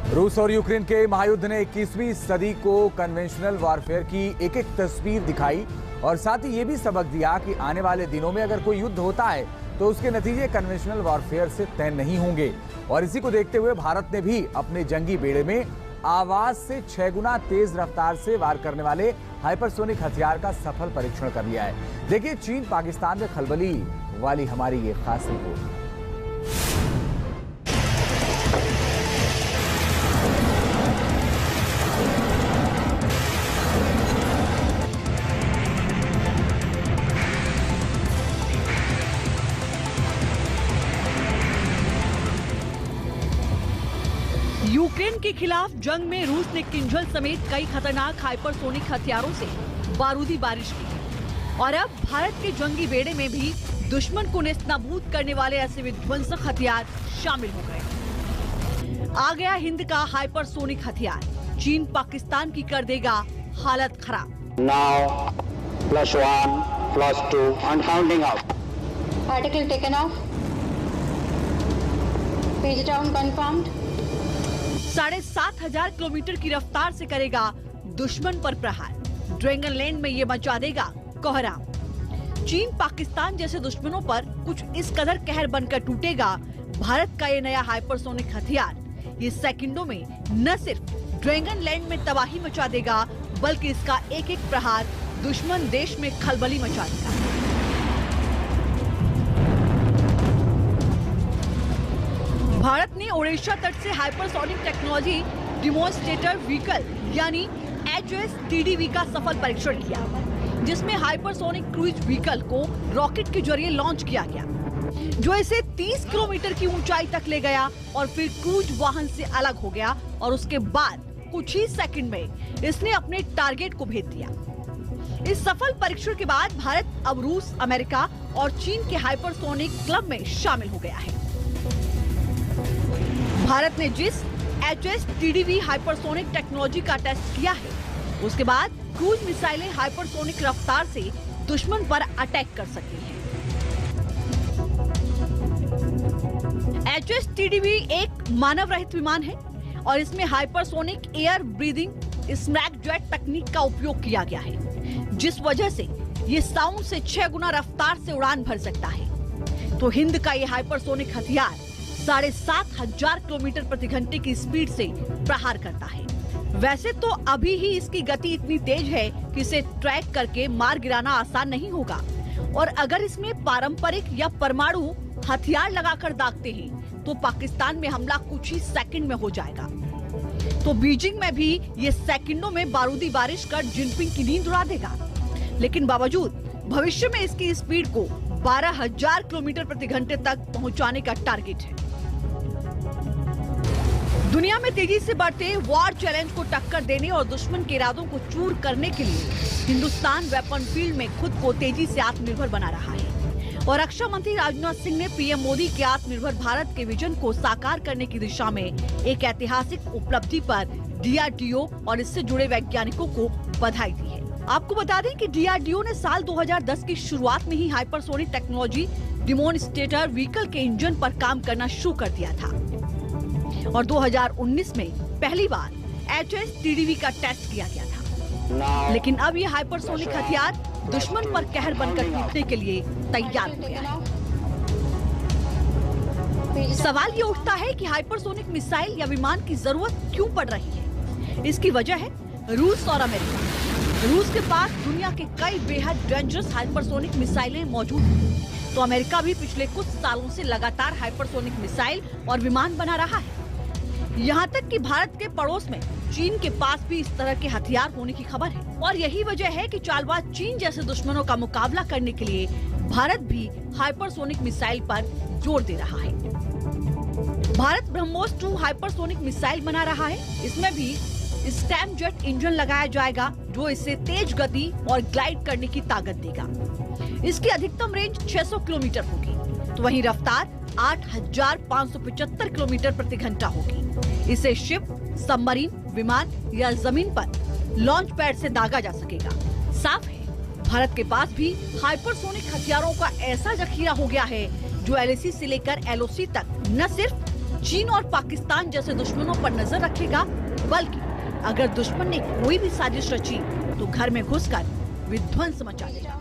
रूस और यूक्रेन के महायुद्ध ने 21वीं सदी को कन्वेंशनल वॉरफेयर की एक एक तस्वीर दिखाई और साथ ही ये भी सबक दिया कि आने वाले दिनों में अगर कोई युद्ध होता है तो उसके नतीजे कन्वेंशनल वॉरफेयर से तय नहीं होंगे। और इसी को देखते हुए भारत ने भी अपने जंगी बेड़े में आवाज से 6 गुना तेज रफ्तार से वार करने वाले हाइपरसोनिक हथियार का सफल परीक्षण कर लिया है। देखिए चीन पाकिस्तान में खलबली वाली हमारी ये खास रिपोर्ट। यूक्रेन के खिलाफ जंग में रूस ने किंजल समेत कई खतरनाक हाइपरसोनिक हथियारों से बारूदी बारिश की और अब भारत के जंगी बेड़े में भी दुश्मन को नेस्तनाबूद करने वाले ऐसे विध्वंसक हथियार शामिल हो गए। आ गया हिंद का हाइपरसोनिक हथियार, चीन पाकिस्तान की कर देगा हालत खराब। Now +1, +2 and counting out. Article taken off. Page down confirmed. 7,500 kilometre की रफ्तार से करेगा दुश्मन पर प्रहार। ड्रैगन लैंड में ये मचा देगा कोहराम। चीन पाकिस्तान जैसे दुश्मनों पर कुछ इस कदर कहर बनकर टूटेगा भारत का ये नया हाइपरसोनिक हथियार। ये सेकंडों में न सिर्फ ड्रैगन लैंड में तबाही मचा देगा बल्कि इसका एक एक प्रहार दुश्मन देश में खलबली मचा देगा। भारत ने ओडिशा तट से हाइपरसोनिक टेक्नोलॉजी डेमोन्स्ट्रेटर व्हीकल यानी HSTDV का सफल परीक्षण किया, जिसमें हाइपरसोनिक क्रूज व्हीकल को रॉकेट के जरिए लॉन्च किया गया, जो इसे 30 किलोमीटर की ऊंचाई तक ले गया और फिर क्रूज वाहन से अलग हो गया और उसके बाद कुछ ही सेकंड में इसने अपने टारगेट को भेद दिया। इस सफल परीक्षण के बाद भारत अब रूस, अमेरिका और चीन के हाइपरसोनिक क्लब में शामिल हो गया है। भारत ने जिस HSTDV हाइपरसोनिक टेक्नोलॉजी का टेस्ट किया है, उसके बाद क्रूज मिसाइलें हाइपरसोनिक रफ्तार से दुश्मन पर अटैक कर सकती हैं। HSTDV एक मानव रहित विमान है और इसमें hypersonic air breathing smack jet तकनीक का उपयोग किया गया है, जिस वजह से ये साउंड से 6 गुना रफ्तार से उड़ान भर सकता है। तो हिंद का ये हाइपरसोनिक हथियार 7,500 किलोमीटर प्रति घंटे की स्पीड से प्रहार करता है। वैसे तो अभी ही इसकी गति इतनी तेज है कि इसे ट्रैक करके मार गिराना आसान नहीं होगा और अगर इसमें पारंपरिक या परमाणु हथियार लगाकर दागते हैं तो पाकिस्तान में हमला कुछ ही सेकंड में हो जाएगा। तो बीजिंग में भी ये सेकंडों में बारूदी बारिश कर जिनपिंग की नींद उड़ा देगा। लेकिन बावजूद भविष्य में इसकी स्पीड को 12,000 किलोमीटर प्रति घंटे तक पहुंचाने का टारगेट है। दुनिया में तेजी से बढ़ते वॉर चैलेंज को टक्कर देने और दुश्मन के इरादों को चूर करने के लिए हिंदुस्तान वेपन फील्ड में खुद को तेजी से आत्मनिर्भर बना रहा है और रक्षा मंत्री राजनाथ सिंह ने पीएम मोदी के आत्मनिर्भर भारत के विजन को साकार करने की दिशा में एक ऐतिहासिक उपलब्धि पर DRDO और इससे जुड़े वैज्ञानिकों को बधाई दी है। आपको बता दें कि DRDO ने साल 2010 की शुरुआत में ही हाइपरसोनिक टेक्नोलॉजी डेमोन्स्ट्रेटर व्हीकल के इंजन पर काम करना शुरू कर दिया था और 2019 में पहली बार HSTDV का टेस्ट किया गया था। लेकिन अब ये हाइपरसोनिक हथियार दुश्मन पर कहर बनकर टूटने के लिए तैयार हो गया है। सवाल ये उठता है कि हाइपरसोनिक मिसाइल या विमान की जरूरत क्यों पड़ रही है। इसकी वजह है रूस और अमेरिका। रूस के पास दुनिया के कई बेहद डेंजरस हाइपरसोनिक मिसाइलें मौजूद हैं, तो अमेरिका भी पिछले कुछ सालों से लगातार हाइपरसोनिक मिसाइल और विमान बना रहा है। यहाँ तक कि भारत के पड़ोस में चीन के पास भी इस तरह के हथियार होने की खबर है और यही वजह है कि चालबाज चीन जैसे दुश्मनों का मुकाबला करने के लिए भारत भी हाइपरसोनिक मिसाइल पर जोर दे रहा है। भारत ब्रह्मोस 2 हाइपरसोनिक मिसाइल बना रहा है। इसमें भी स्क्रैमजेट इंजन लगाया जाएगा जो इसे तेज गति और ग्लाइड करने की ताकत देगा। इसकी अधिकतम रेंज 600 किलोमीटर होगी, तो वहीं रफ्तार 8,575 किलोमीटर प्रति घंटा होगी। इसे शिप, सबमरीन, विमान या जमीन पर लॉन्च पैड से दागा जा सकेगा। साफ है, भारत के पास भी हाइपरसोनिक हथियारों का ऐसा जखीरा हो गया है जो LAC से लेकर LOC तक न सिर्फ चीन और पाकिस्तान जैसे दुश्मनों पर नजर रखेगा, बल्कि अगर दुश्मन ने कोई भी साजिश रची तो घर में घुसकर विध्वंस मचा देगा।